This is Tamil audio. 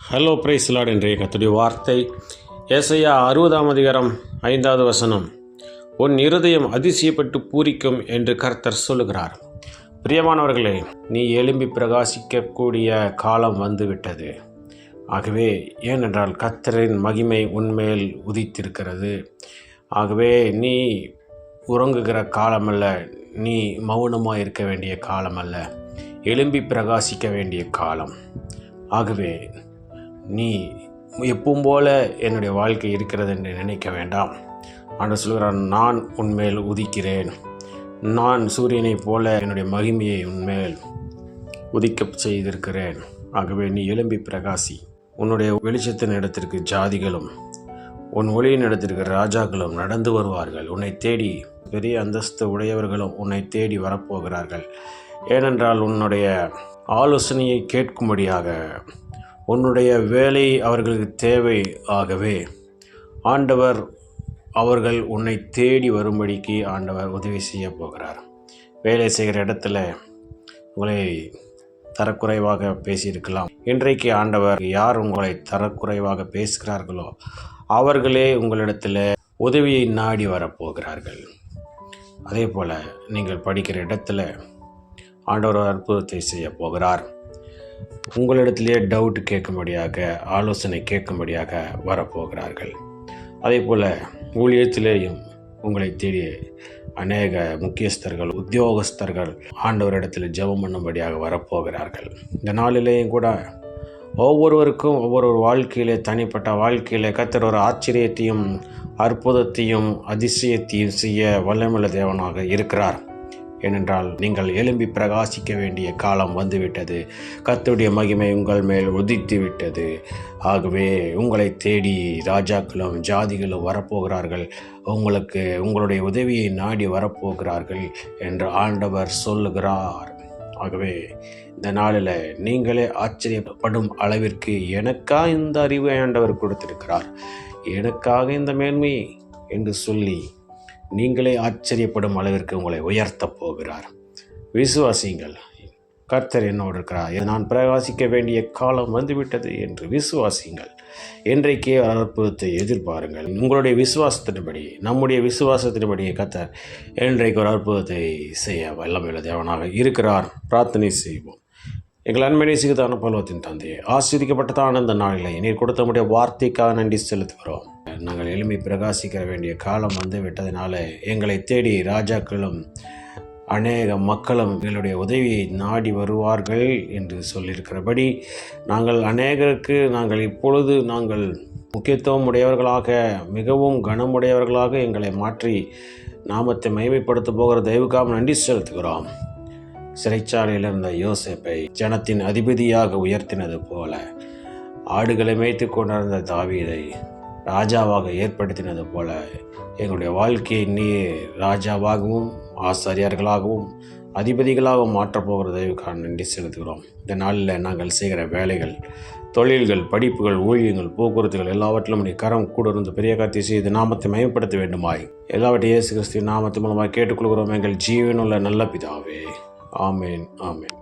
Hello price Lord. இன்றைய கர்த்தருடைய வார்த்தை ஏசாயா 60ஆம் அதிகாரம் 5வது வசனம். உன் இருதயம் அதிசயப்பட்டு பூரிக்கும் என்று கர்த்தர் சொல்லுகிறார். பிரியமானவர்களே, நீ எழும்பி பிரகாசிக்கக்கூடிய காலம் வந்துவிட்டது. ஆகவே ஏனென்றால் கர்த்தரின் மகிமை உன்மேல் உதித்திருக்கிறது. ஆகவே நீ உறங்குகிற காலமல்ல, நீ மௌனமாக இருக்க வேண்டிய காலமல்ல, எழும்பி பிரகாசிக்க வேண்டிய காலம். ஆகவே நீ எப்பவும் போல என்னுடைய வாழ்க்கை இருக்கிறது என்று நினைக்க வேண்டாம். ஆண்டவர் சொல்கிறார், நான் உன்மேல் உதிக்கிறேன். நான் சூரியனைப் போல என்னுடைய மகிமையை உன்மேல் உதிக்க செய்திருக்கிறேன். ஆகவே நீ எழும்பி பிரகாசி. உன்னுடைய வெளிச்சத்தின் இடத்திற்கு ஜாதிகளும் உன் ஒளியின் இடத்திற்கு ராஜாக்களும் நடந்து வருவார்கள். உன்னை தேடி பெரிய அந்தஸ்து உடையவர்களும் உன்னை தேடி வரப்போகிறார்கள். ஏனென்றால் உன்னுடைய ஆலோசனையை கேட்கும்படியாக, உன்னுடைய வேலை அவர்களுக்கு தேவை. ஆகவே ஆண்டவர் அவர்கள் உன்னை தேடி வரும்படிக்கு ஆண்டவர் உதவி செய்ய போகிறார். வேலை செய்கிற இடத்துல உங்களை தரக்குறைவாக பேசியிருக்கலாம். இன்றைக்கு ஆண்டவர் யார் உங்களை தரக்குறைவாக பேசுகிறார்களோ அவர்களே உங்களிடத்தில் உதவியை நாடி வரப்போகிறார்கள். அதே போல் நீங்கள் படிக்கிற இடத்துல ஆண்டவர் அற்புதத்தை செய்ய போகிறார். உங்களிடத்திலே டவுட் கேட்கும்படியாக, ஆலோசனை கேட்கும்படியாக வரப்போகிறார்கள். அதே போல் ஊழியத்திலேயும் உங்களை தேடி அநேக முக்கியஸ்தர்கள், உத்தியோகஸ்தர்கள் ஆண்டவரிடத்தில் ஜெபம் பண்ணும்படியாக வரப்போகிறார்கள். இந்த நாளிலேயும் கூட ஒவ்வொருவருக்கும் ஒவ்வொரு வாழ்க்கையிலே, தனிப்பட்ட வாழ்க்கையிலே கர்த்தர் ஒரு ஆச்சரியத்தையும் அற்புதத்தையும் அதிசயத்தையும் செய்ய வல்லமையுள்ள தேவனாக இருக்கிறார். ஏனென்றால் நீங்கள் எழும்பி பிரகாசிக்க வேண்டிய காலம் வந்துவிட்டது. கர்த்தருடைய மகிமை உங்கள் மேல் உதித்து விட்டது. ஆகவே உங்களை தேடி ராஜாக்களும் ஜாதிகளும் வரப்போகிறார்கள். உங்களுடைய உதவியை நாடி வரப்போகிறார்கள் என்று ஆண்டவர் சொல்லுகிறார். ஆகவே இந்த நாளில் நீங்களே ஆச்சரியப்படும் அளவிற்கு எனக்காக இந்த அறிவை ஆண்டவர் கொடுத்திருக்கிறார், எனக்காக இந்த மேன்மை என்று சொல்லி நீங்களே ஆச்சரியப்படும் அளவிற்கு உங்களை உயர்த்தப் போகிறார். விசுவாசிங்கள், கர்த்தர் என்னோடு இருக்கிறார், நான் பிரகாசிக்க வேண்டிய காலம் வந்துவிட்டது என்று விசுவாசிங்கள். இன்றைக்கே அற்புதத்தை எதிர்பாருங்கள். உங்களுடைய விசுவாசத்தின்படி, நம்முடைய விசுவாசத்தின்படி கர்த்தர் இன்றைக்கு ஒரு அற்புதத்தை செய்ய வல்லமையுள்ள தேவனாக இருக்கிறார். பிரார்த்தனை செய்வோம். எங்கள் அன்மையை சிறுதான பருவத்தின் தந்தையை, ஆசீர்வதிக்கப்பட்டதான இந்த நாளில் நீர் கொடுத்த முடிய வார்த்தைக்காக நன்றி செலுத்துகிறோம். நாங்கள் எழும்பி பிரகாசிக்க வேண்டிய காலம் வந்து விட்டதினால எங்களை தேடி ராஜாக்களும் அநேக மக்களும் எங்களுடைய உதவியை நாடி வருவார்கள் என்று சொல்லியிருக்கிறபடி நாங்கள் அநேகருக்கு இப்பொழுது முக்கியத்துவம் உடையவர்களாக, மிகவும் கனமுடையவர்களாக எங்களை மாற்றி நாமத்தை மகிமைப்படுத்த போகிற தெய்வக்காக நன்றி செலுத்துகிறோம். சிறைச்சாலையில் இருந்த யோசேப்பை ஜனத்தின் அதிபதியாக உயர்த்தினது போல, ஆடுகளை மேய்த்து கொண்டிருந்த தாவீதை ராஜாவாக ஏற்படுத்தினது போல எங்களுடைய வாழ்க்கையை நீர் ராஜாவாகவும் ஆசாரியர்களாகவும் அதிபதிகளாகவும் மாற்றப்போகிற தெய்வக்காக நன்றி செலுத்துகிறோம். இந்த நாளில் நாங்கள் செய்கிற வேலைகள், தொழில்கள், படிப்புகள், ஊழியங்கள், போக்குவரத்துகள் எல்லாவற்றிலும் நீ கரம் கூட இருந்து பெரிய காரியத்தை செய்து நாமத்தை மயப்படுத்த வேண்டுமாய் எல்லாவற்றையும் இயேசு கிறிஸ்துவின் நாமத்தின் மூலமாக கேட்டுக்கொள்கிறோம் எங்கள் ஜீவனுள்ள நல்ல பிதாவே. ஆமேன், ஆமேன்.